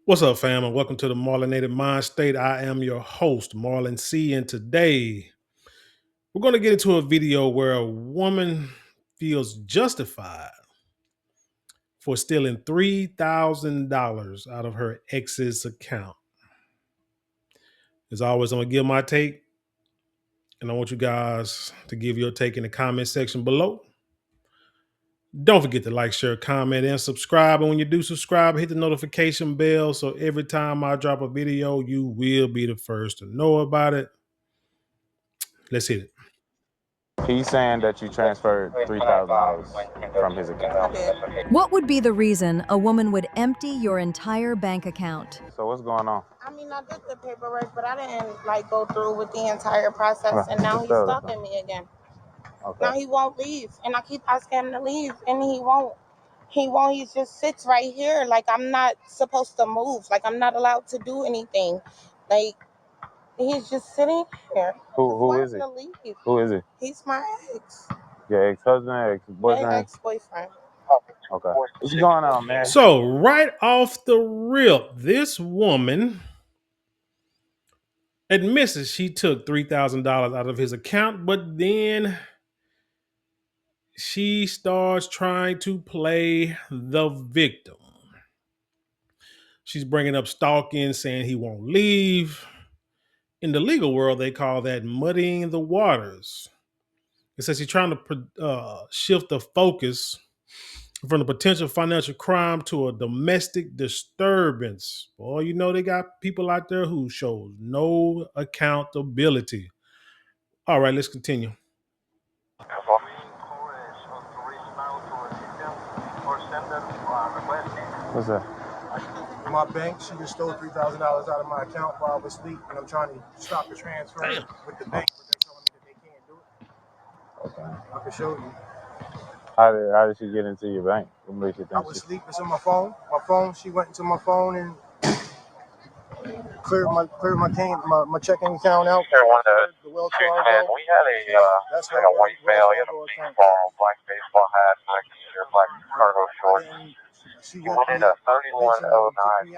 What's up, fam, and welcome to the MARLONated Mindstate. I am your host, Marlon C, and today we're going to get into a video where a woman feels justified for stealing $3,000 out of her ex's account. As always, I'm going to give my take, and I want you guys to give your take in the comment section below. Don't forget to like, share, comment, and subscribe. And when you do subscribe, hit the notification bell so every time I drop a video, you will be the first to know about it. Let's hit it. He's saying that you transferred $3,000 from his account. What would be the reason a woman would empty your entire bank account? So what's going on? I mean, I did the paperwork, but I didn't go through with the entire process, and now he's stalking me again. Okay. Now he won't leave, and I keep asking him to leave, and he won't. He just sits right here, like I'm not supposed to move, like I'm not allowed to do anything. Like he's just sitting here. Who is he? Who is he? He's my ex. Your ex-husband, ex-boyfriend? My ex-boyfriend. Okay. What's going on, man? So right off the rip, this woman admits that she took $3,000 out of his account, but then she starts trying to play the victim. She's bringing up stalking, saying he won't leave. In the legal world, they call that muddying the waters. It says he's trying to shift the focus from the potential financial crime to a domestic disturbance. Boy, you know they got people out there who show no accountability. All right, let's continue. What's that? My bank, she just stole $3,000 out of my account while I was asleep, and I'm trying to stop the transfer with the bank, but they're telling me that they can't do it. Okay. I can show you. How did she get into your bank? What makes you think I was asleep. It's on my phone. She went into my phone and cleared my checking account out. The Wells Fargo. We had That's a white male in a pink ball, black baseball hat, black t-shirt, black cargo shorts. She He wanted a 3109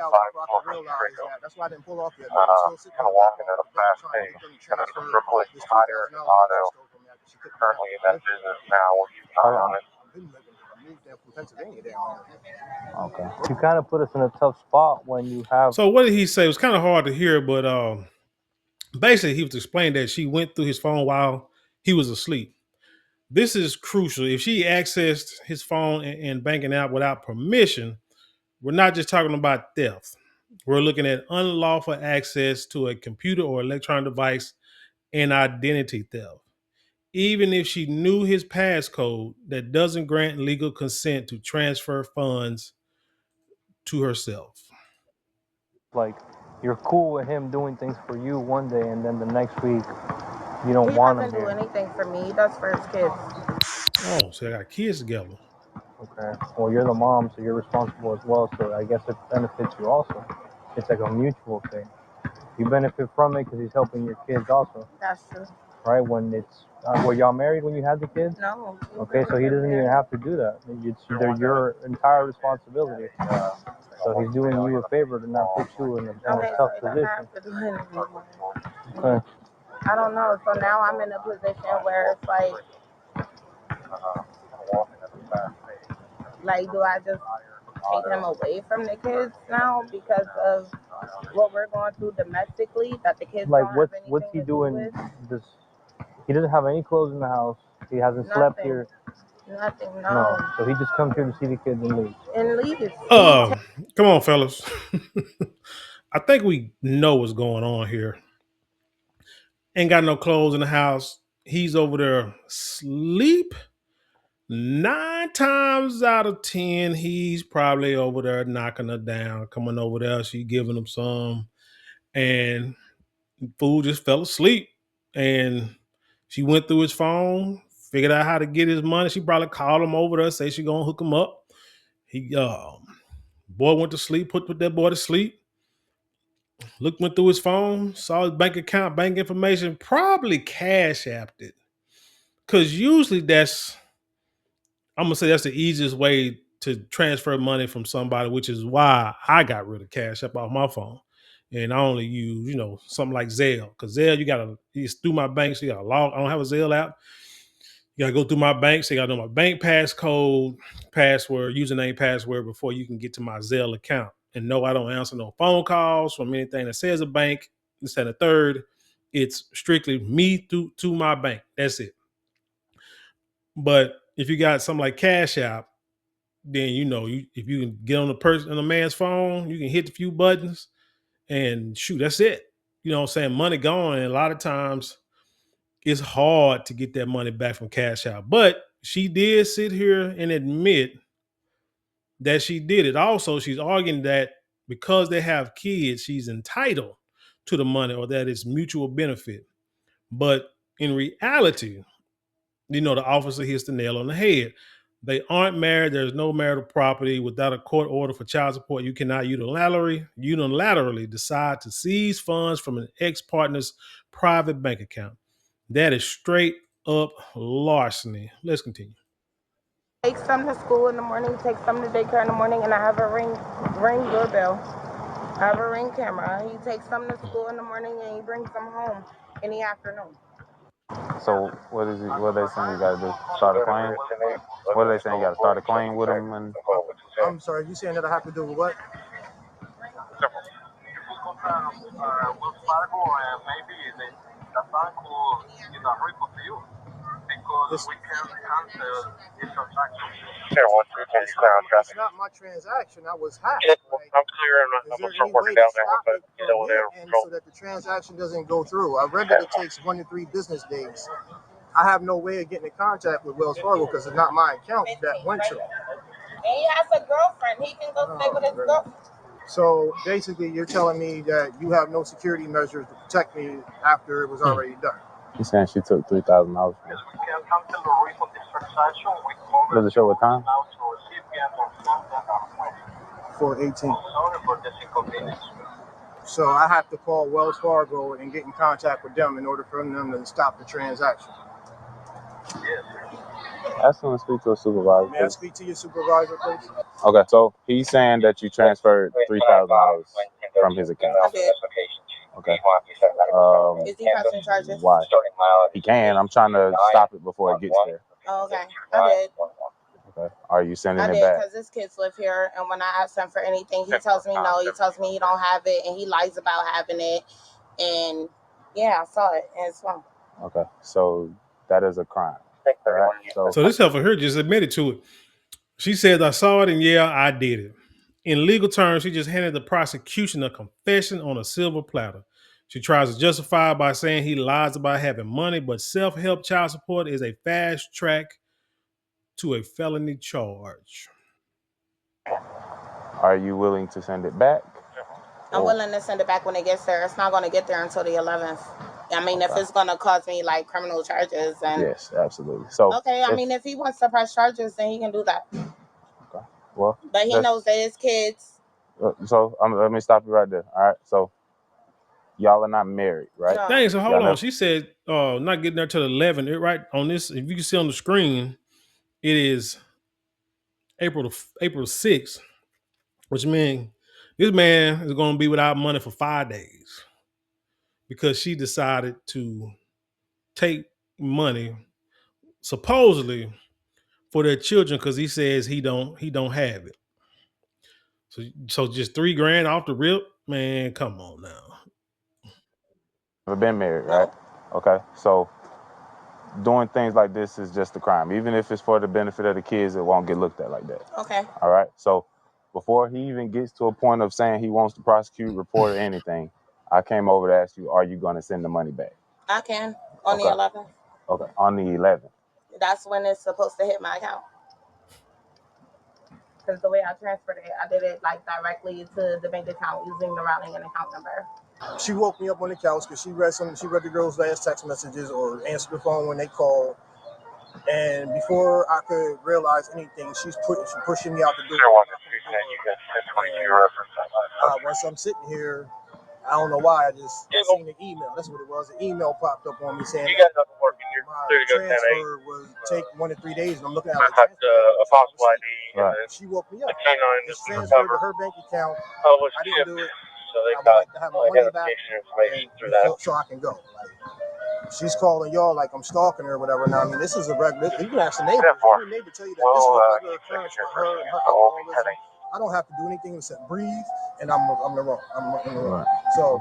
That's why I didn't pull off yet. Kind of walking at a fast pace. Kind of triple higher in auto. Currently in that business now. We'll keep an eye on it. Okay. You kind of put us in a tough spot when you have. So what did he say? It was kind of hard to hear, but basically he was explaining that she went through his phone while he was asleep. This is crucial. If she accessed his phone and banking out without permission, we're not just talking about theft. We're looking at unlawful access to a computer or electronic device and identity theft. Even if she knew his passcode, that doesn't grant legal consent to transfer funds to herself. Like, you're cool with him doing things for you one day, and then the next week you don't want him. He doesn't do anything for me. He does for his kids. Oh, so they got kids together. Okay. Well, you're the mom, so you're responsible as well. So I guess it benefits you also. It's like a mutual thing. You benefit from it because he's helping your kids also. That's true. Right? When it's were y'all married when you had the kids? No. Okay, so he doesn't even have to do that. They're your entire responsibility. So he's doing you a favor to not put you in a tough position. Okay. I don't know. So now I'm in a position where it's like, do I just take him away from the kids now because of what we're going through domestically? That the kids like, don't what's he doing? This, he doesn't have any clothes in the house. He hasn't slept here. Nothing. No. So he just comes here to see the kids and leaves. Come on, fellas. I think we know what's going on here. Ain't got no clothes in the house. He's over there asleep. 9 times out of 10, he's probably over there knocking her down, coming over there. She giving him some, and fool just fell asleep. And she went through his phone, figured out how to get his money. She probably called him over there, say she gonna hook him up. He boy went to sleep, put that boy to sleep. Went through his phone, saw his bank account, bank information, probably cash apped it. Because usually that's the easiest way to transfer money from somebody, which is why I got rid of Cash App off my phone. And I only use, you know, something like Zelle. Because Zelle, it's through my bank, so you gotta log. I don't have a Zelle app. You gotta go through my bank, so you gotta know my bank passcode, password, username, password before you can get to my Zelle account. And no, I don't answer no phone calls from anything that says a bank, this and a third. It's strictly me to my bank. That's it. But if you got something like Cash App, then you know if you can get on a man's phone, you can hit a few buttons and shoot, that's it. You know what I'm saying? Money gone. And a lot of times it's hard to get that money back from Cash App. But she did sit here and admit that she did it. Also, she's arguing that because they have kids, she's entitled to the money or that it's mutual benefit. But in reality, you know, the officer hits the nail on the head. They aren't married. There's no marital property. Without a court order for child support, you cannot unilaterally decide to seize funds from an ex-partner's private bank account. That is straight up larceny. Let's continue. Take some to school in the morning, take some to daycare in the morning, and I have a ring doorbell. I have a ring camera. He takes some to school in the morning and he brings them home in the afternoon. So what are they saying you got to do? Start a claim? What are they saying you got to start a claim with them? And I'm sorry, you saying that I have to do what? It's not my transaction. I was hacked. I'm clear. Is there any way to stop it from your end so that the transaction doesn't go through? I read that it takes 1 to 3 business days. I have no way of getting in contact with Wells Fargo because it's not my account that went to. And he has a girlfriend. He can go stay with his girlfriend. So basically, you're telling me that you have no security measures to protect me after it was already done. he's saying she took $3,000 from him. Does it show what time? 418. So I have to call Wells Fargo and get in contact with them in order for them to stop the transaction. Ask him to speak to a supervisor. May I speak to your supervisor, please? Okay, so he's saying that you transferred $3,000 from his account. I did. Okay. Is he pressing charges? Why? He can. I'm trying to stop it before it gets there. Oh, okay. I did. Okay. Are you sending I it did back? because his kids live here, and when I ask him for anything, he tells me no. He tells me he don't have it, and he lies about having it. And yeah, I saw it, and it's wrong. Okay, so that is a crime. Right? So this helper here just admitted to it. She said, I saw it, and yeah, I did it. In legal terms, she just handed the prosecution a confession on a silver platter. She tries to justify it by saying he lies about having money, but self-help child support is a fast track to a felony charge. Are you willing to send it back? I'm willing to send it back when it gets there. It's not going to get there until the 11th. I mean, if it's going to cause me like criminal charges, then yes, absolutely. So okay. I mean, if he wants to press charges, then he can do that. Okay. Well, but he knows that his kids. So let me stop you right there. All right. So y'all are not married, right? No. Dang, so hold on. She said not getting there till 11. Right on this, if you can see on the screen, it is April 6th, which means this man is going to be without money for 5 days because she decided to take money supposedly for their children because he says he don't have it. So just $3,000 off the rip, man. Come on now. Never been married, right? Okay. So doing things like this is just a crime. Even if it's for the benefit of the kids, it won't get looked at like that. Okay. All right. So before he even gets to a point of saying he wants to prosecute, report, or anything, I came over to ask you, are you going to send the money back? I can on the 11th. Okay. On the 11th. That's when it's supposed to hit my account. Because the way I transferred it, I did it like directly to the bank account using the routing and account number. She woke me up on the couch because she read the girl's last text messages or answered the phone when they called. And before I could realize anything, she's pushing me out the door. Once I'm sitting here, I don't know why, I seen the email. That's what it was. The email popped up on me saying my transfer would take 1 to 3 days, and I'm looking at it. Right. She woke me up. The canine Just is transferred to recovered. her bank account. Published I didn't do it. so they I would got like to have my money back identification information through that. so I can go. Like, she's calling y'all like I'm stalking her or whatever. Now, I mean, this is a regular. You can ask the neighbors. Any neighbor tell you that this is a regular occurrence for her and her alcoholism. I don't have to do anything except breathe, and I'm in the wrong. I'm in the wrong. So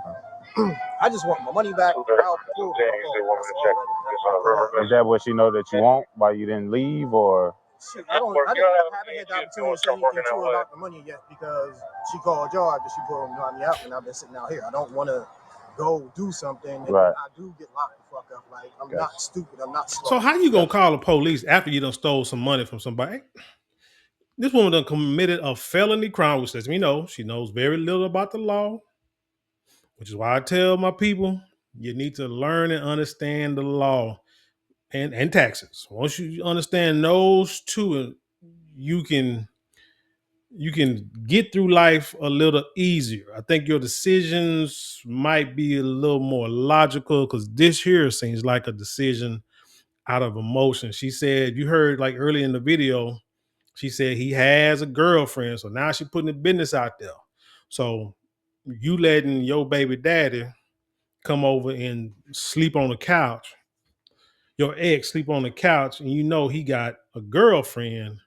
I just want my money back. I'll pull the fuck off. Is that what she know that you want? Why you didn't leave, or? Shit, I haven't had the opportunity to say anything to her about the money yet because she called y'all after she pulled me out, and I've been sitting out here. I don't want to go do something, and right. I do get locked the fuck up. Like, I'm not stupid. I'm not slow. So how you gonna call the police after you done stole some money from somebody? This woman done committed a felony crime, which lets me know she knows very little about the law, which is why I tell my people, you need to learn and understand the law and taxes. Once you understand those two, you can get through life a little easier. I think your decisions might be a little more logical because this here seems like a decision out of emotion. She said, you heard like early in the video, she said he has a girlfriend. So now she's putting the business out there. So you letting your baby daddy come over and sleep on the couch, your ex sleep on the couch, and you know he got a girlfriend.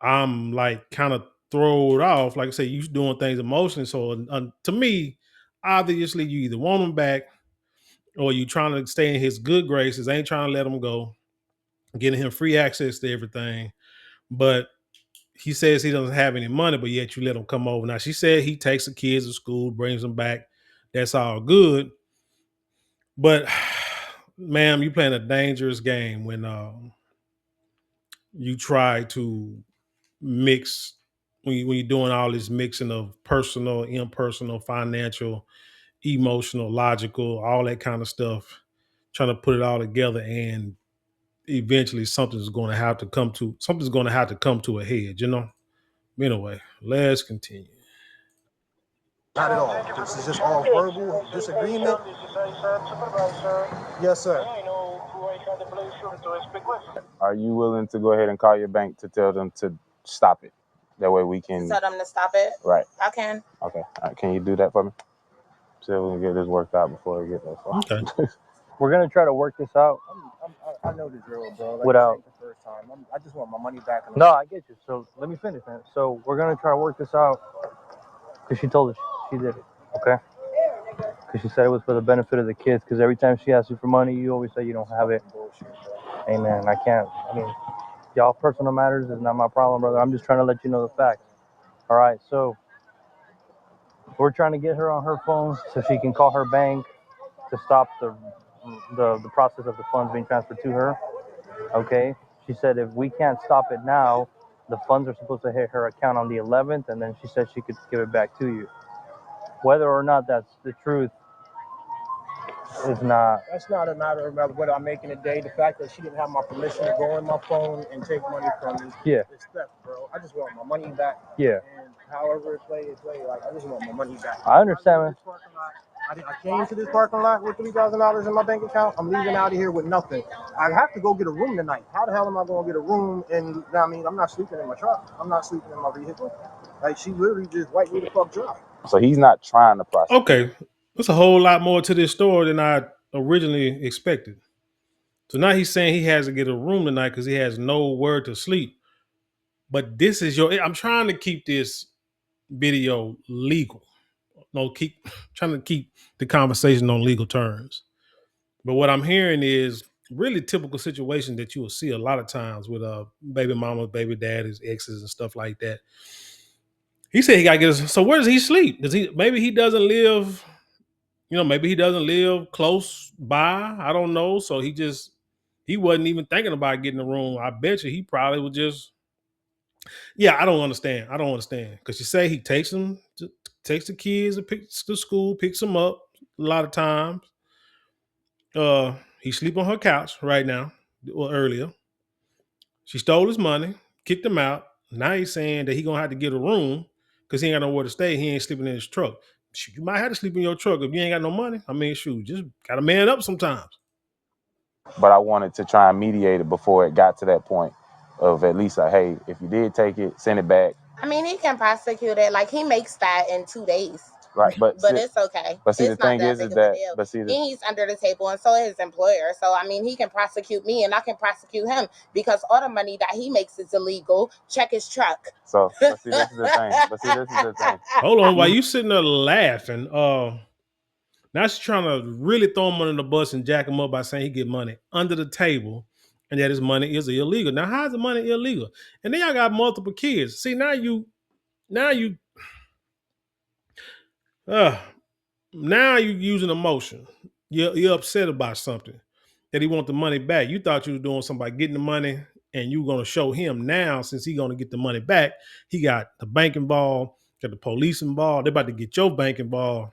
I'm like kind of thrown off. Like I say, you doing things emotionally. So to me, obviously you either want him back or you trying to stay in his good graces, ain't trying to let him go, getting him free access to everything. But he says he doesn't have any money, but yet you let him come over. Now, she said he takes the kids to school, brings them back. That's all good. But, ma'am, you playing a dangerous game when you try to mix, when you're doing all this mixing of personal, impersonal, financial, emotional, logical, all that kind of stuff, trying to put it all together, and eventually something's going to have to come to a head, you know? Anyway, let's continue. Not at all. This is just all verbal disagreement. Yes, sir. Are you willing to go ahead and call your bank to tell them to stop it? That way we can Tell them to stop it? Right. I can. Okay. All right. Can you do that for me? So we can get this worked out before we get that far. Okay. We're gonna try to work this out. I know the drill, bro. Like, Without the first time, I just want my money back. No, I get you. So let me finish, man. So we're gonna try to work this out because she told us she did it. Okay. Because she said it was for the benefit of the kids. Because every time she asks you for money, you always say you don't have it. Hey, man, I can't. I mean, y'all personal matters is not my problem, brother. I'm just trying to let you know the facts. All right. So we're trying to get her on her phone so she can call her bank to stop the process of the funds being transferred to her. Okay. She said if we can't stop it now, the funds are supposed to hit her account on the 11th, and then she said she could give it back to you. Whether or not that's the truth is not. That's not a matter of what I'm making a day. The fact that she didn't have my permission to go on my phone and take money from me. Yeah. It's theft, bro. I just want my money back. Yeah. And however it play. Like, I just want my money back. I understand, man. I came to this parking lot with $3,000 in my bank account. I'm leaving out of here with nothing. I have to go get a room tonight. How the hell am I going to get a room? And I mean, I'm not sleeping in my truck. I'm not sleeping in my vehicle. Like, she literally just wiped me the fuck dry. So he's not trying to prosecute. Okay. There's a whole lot more to this story than I originally expected. So now he's saying he has to get a room tonight because he has nowhere to sleep. But this is I'm trying to keep this video legal. No, trying to keep the conversation on legal terms. But what I'm hearing is really typical situation that you will see a lot of times with baby mamas, baby daddies, exes, and stuff like that. He said he got to get so where does he sleep? Maybe he doesn't live, maybe he doesn't live close by. I don't know. So he wasn't even thinking about getting a room. I bet you he probably would just, I don't understand. Because you say he takes the kids to school, picks them up a lot of times. He sleep on her couch right now, or earlier. She stole his money, kicked him out. Now he's saying that he gonna have to get a room because he ain't got nowhere to stay. He ain't sleeping in his truck. Shoot, you might have to sleep in your truck if you ain't got no money. I mean, shoot, just gotta man up sometimes. But I wanted to try and mediate it before it got to that point. of at least like, hey, if you did take it, send it back. I mean, he can prosecute it. Like, he makes that in 2 days. Right, but It's okay. But see, It's the not thing that is big of a that, deal. but see, And he's under the table, and so is his employer. So, I mean, he can prosecute me, and I can prosecute him because all the money that he makes is illegal. Check his truck. So, but see, this is the thing. But see, this is the thing. Hold on, while you sitting there laughing, now she's trying to really throw him under the bus and jack him up by saying he get money under the table and that his money is illegal. Now, how's the money illegal? And then y'all got multiple kids. See, now you using emotion. You're upset about something that he want the money back. You thought you were doing something by getting the money and you were going to show him now, since he's going to get the money back, he got the bank involved, got the police involved. They're about to get your bank involved.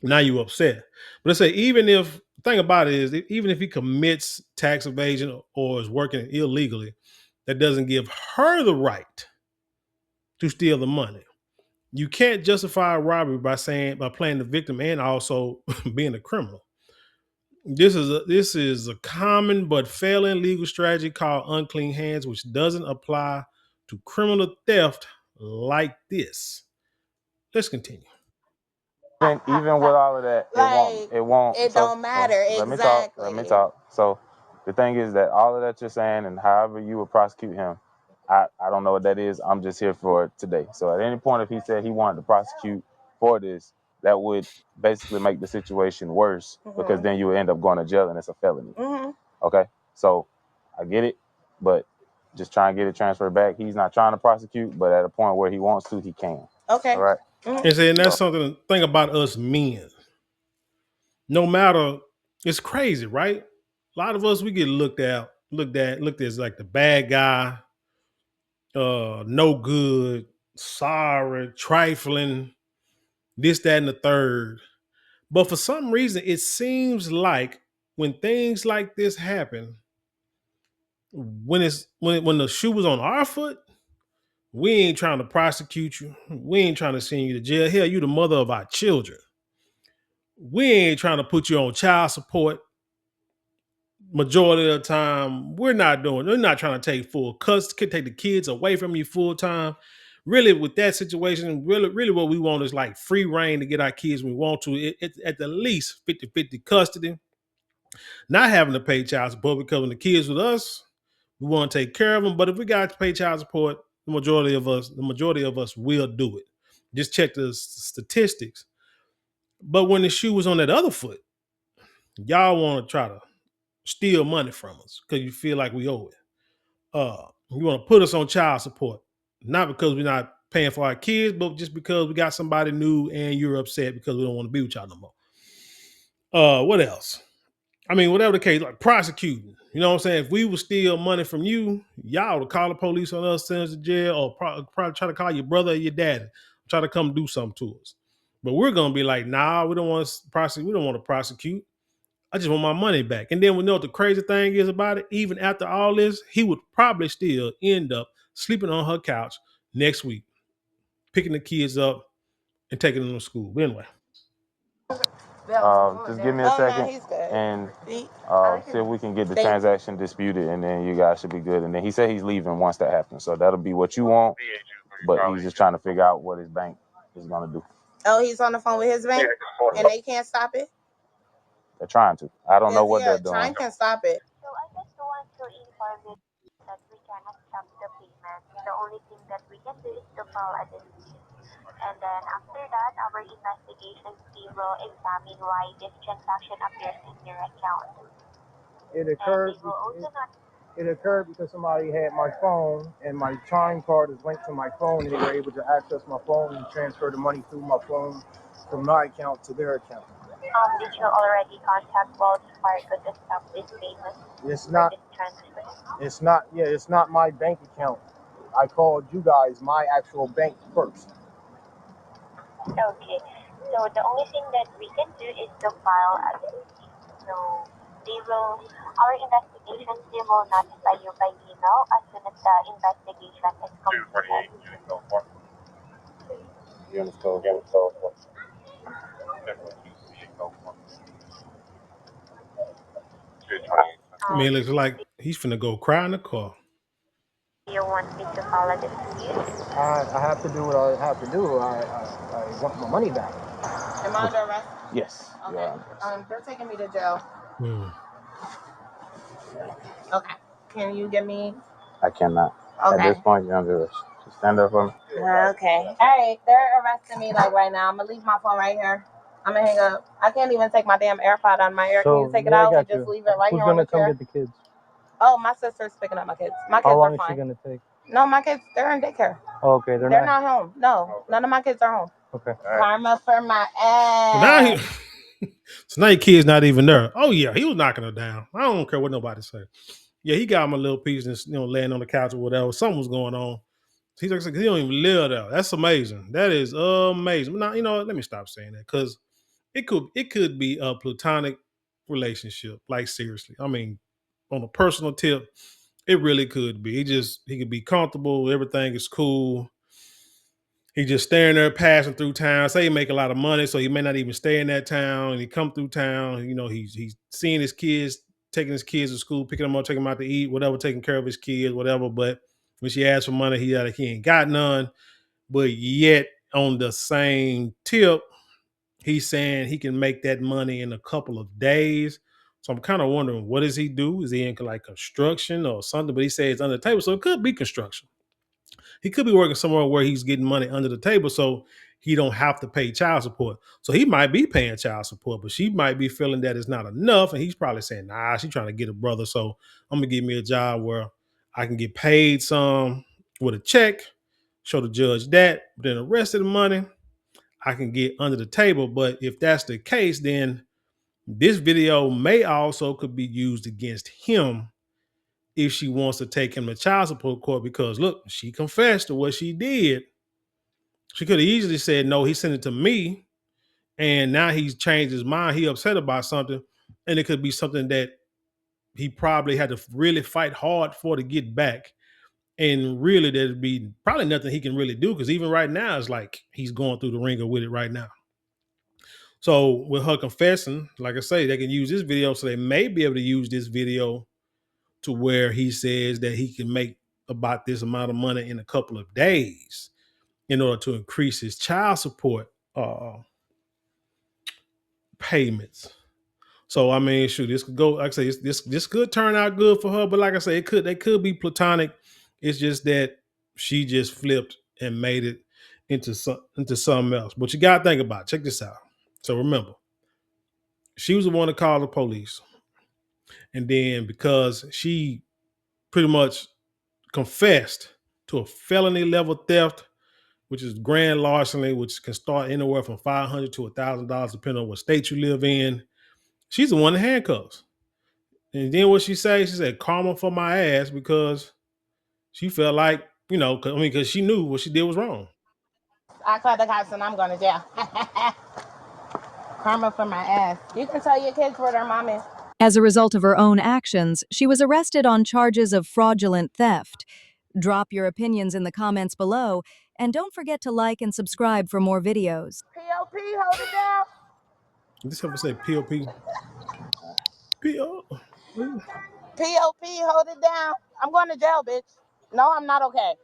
Now you upset. But let's say, even if, the thing about it is, even if he commits tax evasion or is working illegally, that doesn't give her the right to steal the money. You can't justify a robbery by playing the victim and also being a criminal. This is a common but failing legal strategy called unclean hands, which doesn't apply to criminal theft like this. Let's continue. Even with all of that, it won't. It don't matter. So, Exactly. Let me talk. So the thing is that all of that you're saying and however you would prosecute him, I don't know what that is. I'm just here for today. So at any point, if he said he wanted to prosecute for this, that would basically make the situation worse, because then you would end up going to jail and it's a felony. Okay, so I get it, but just try and get it transferred back. He's not trying to prosecute, but at a point where he wants to, he can. Okay. All right. And that's something to think about us men. No matter, it's crazy, right? A lot of us, we get looked at as like the bad guy, no good, sorry, trifling, this, that, and the third. But for some reason, it seems like when things like this happen, when the shoe was on our foot, we ain't trying to prosecute you. We ain't trying to send you to jail. Hell, you the mother of our children. We ain't trying to put you on child support. Majority of the time, we're not trying to take full custody, take the kids away from you full time. Really, with that situation, really what we want is like free reign to get our kids when we want to. It's at the least 50-50 custody, not having to pay child support, because when the kids with us, we want to take care of them. But if we got to pay child support, the majority of us will do it. Just check the statistics. But when the shoe was on that other foot, y'all want to try to steal money from us because you feel like we owe it. You want to put us on child support, not because we're not paying for our kids, but just because we got somebody new and you're upset because we don't want to be with y'all no more. What else? I mean, whatever the case, like prosecuting. You know what I'm saying? If we would steal money from you, y'all would call the police on us, send us to jail, or probably try to call your brother or your daddy, try to come do something to us. But we're gonna be like, nah, we don't want to prosecute. We don't want to prosecute. I just want my money back. And then we know what the crazy thing is about it. Even after all this, he would probably still end up sleeping on her couch next week, picking the kids up and taking them to school. But anyway. Just give me a second and see if we can get the transaction disputed, and then you guys should be good. And then he said he's leaving once that happens, so that'll be what you want. But he's just trying to figure out what his bank is gonna do. Oh, he's on the phone with his bank, and they can't stop it. They're trying to. I don't know what they're doing. Trying can stop it. So I just want to inform you that we cannot stop the payment. The only thing that we can do is to file a dispute. And then after that, our investigation team will examine why this transaction appears in your account. It occurred. It occurred because somebody had my phone, and my chime card is linked to my phone, and they were able to access my phone and transfer the money through my phone from my account to their account. Did you already contact Wells Fargo to stop this payment? It's not. It's not. Yeah, it's not my bank account. I called you guys, my actual bank first. Okay. So the only thing that we can do is to file a dispute. So our investigation team will notify you by email as soon as the investigation is completed. I mean, it looks like he's finna go cry in the car. want me to file a dispute? I have to do what I have to do. I want my money back. Am I under arrest? Yes. Okay. Yeah. They're taking me to jail. Hmm. Okay. Can you give me? I cannot. Okay. At this point, you're under arrest. Just stand up for me. Okay. All right. They're arresting me like right now. I'm gonna leave my phone right here. I'm gonna hang up. I can't even take my damn AirPod out of my ear. Can you take it out and just leave it right Who's here on the gonna come chair? get the kids? Oh, my sister's picking up my kids. My kids How long are is fine. she gonna take? No, my kids, they're in daycare. Oh, okay, They're not home. No, none of my kids are home. Okay. Karma for my ass. Well, now so now your kid's not even there. Oh yeah, he was knocking her down. I don't care what nobody say. Yeah, he got him a little piece and laying on the couch or whatever. Something was going on. He's like, he don't even live there. That's amazing. That is amazing. Now, let me stop saying that because it could be a platonic relationship. Like seriously. I mean, on a personal tip, it really could be. He could be comfortable, everything is cool. He just staring there, passing through town. Say he make a lot of money, so he may not even stay in that town. And he come through town. He's seeing his kids, taking his kids to school, picking them up, taking them out to eat, whatever, taking care of his kids, whatever. But when she asks for money, he ain't got none. But yet, on the same tip, he's saying he can make that money in a couple of days. So I'm kind of wondering, what does he do? Is he in like construction or something? But he says it's under the table, so it could be construction. He could be working somewhere where he's getting money under the table so he don't have to pay child support. So he might be paying child support, but she might be feeling that it's not enough. And he's probably saying, nah, she's trying to get a brother. So I'm going to give me a job where I can get paid some with a check, show the judge that, but then the rest of the money I can get under the table. But if that's the case, then this video may also could be used against him if she wants to take him to child support court, because look, she confessed to what she did. She could have easily said, no, he sent it to me. And now he's changed his mind. He upset about something. And it could be something that he probably had to really fight hard for to get back. And really, there'd be probably nothing he can really do, because even right now, it's like he's going through the ringer with it right now. So with her confessing, like I say, they can use this video. So they may be able to use this video to where he says that he can make about this amount of money in a couple of days in order to increase his child support payments. So I mean, shoot, this could go. Like I say, this could turn out good for her, but like I say, they could be platonic. It's just that she just flipped and made it into something else. But you gotta think about it. Check this out. So remember, she was the one to call the police, and then because she pretty much confessed to a felony level theft, which is grand larceny, which can start anywhere from $500 to $1,000 depending on what state you live in. She's the one in handcuffs. And then what she say? She said, "Karma for my ass," because she felt like, because she knew what she did was wrong. I called the cops and I'm going to jail. Karma for my ass. You can tell your kids where their mom is. As a result of her own actions, she was arrested on charges of fraudulent theft. Drop your opinions in the comments below, and don't forget to like and subscribe for more videos. POP, hold it down. Did this ever say POP? PO? POP, hold it down. I'm going to jail, bitch. No, I'm not okay.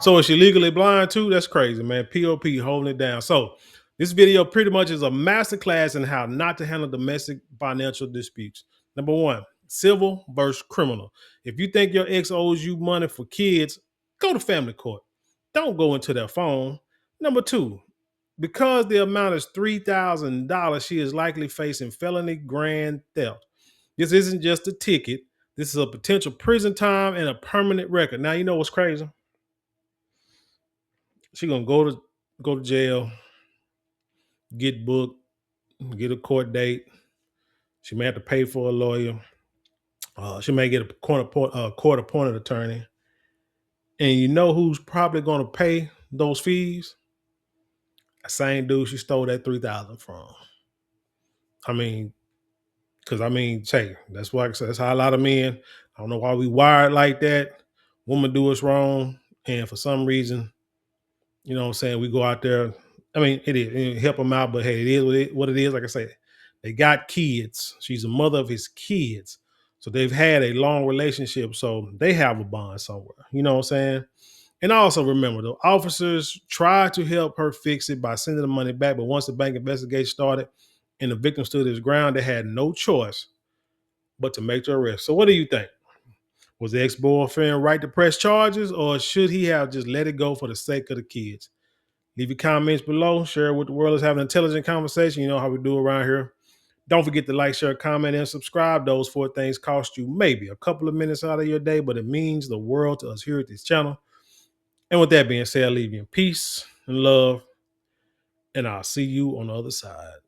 So is she legally blind too? That's crazy, man. POP holding it down. So this video pretty much is a masterclass in how not to handle domestic financial disputes. Number one, civil versus criminal. If you think your ex owes you money for kids, go to family court. Don't go into their phone. Number two, because the amount is $3,000, she is likely facing felony grand theft. This isn't just a ticket. This is a potential prison time and a permanent record. Now, you know what's crazy? She gonna go to jail, get booked, get a court date. She may have to pay for a lawyer. She may get a court appointed attorney. And you know who's probably gonna pay those fees? The same dude she stole that $3,000 from. I mean, say that's why that's how a lot of men. I don't know why we wired like that. Woman do us wrong, and for some reason, you know what I'm saying, we go out there. I mean, it help them out, but hey, it is what it is. Like I said, they got kids. She's a mother of his kids. So they've had a long relationship, so they have a bond somewhere. You know what I'm saying? And also remember, the officers tried to help her fix it by sending the money back, but once the bank investigation started and the victim stood his ground, they had no choice but to make the arrest. So what do you think? Was the ex-boyfriend right to press charges, or should he have just let it go for the sake of the kids? Leave your comments below. Share it with the world. Let's have an intelligent conversation. You know how we do around here. Don't forget to like, share, comment, and subscribe. Those 4 things cost you maybe a couple of minutes out of your day, but it means the world to us here at this channel. And with that being said, I leave you in peace and love, and I'll see you on the other side.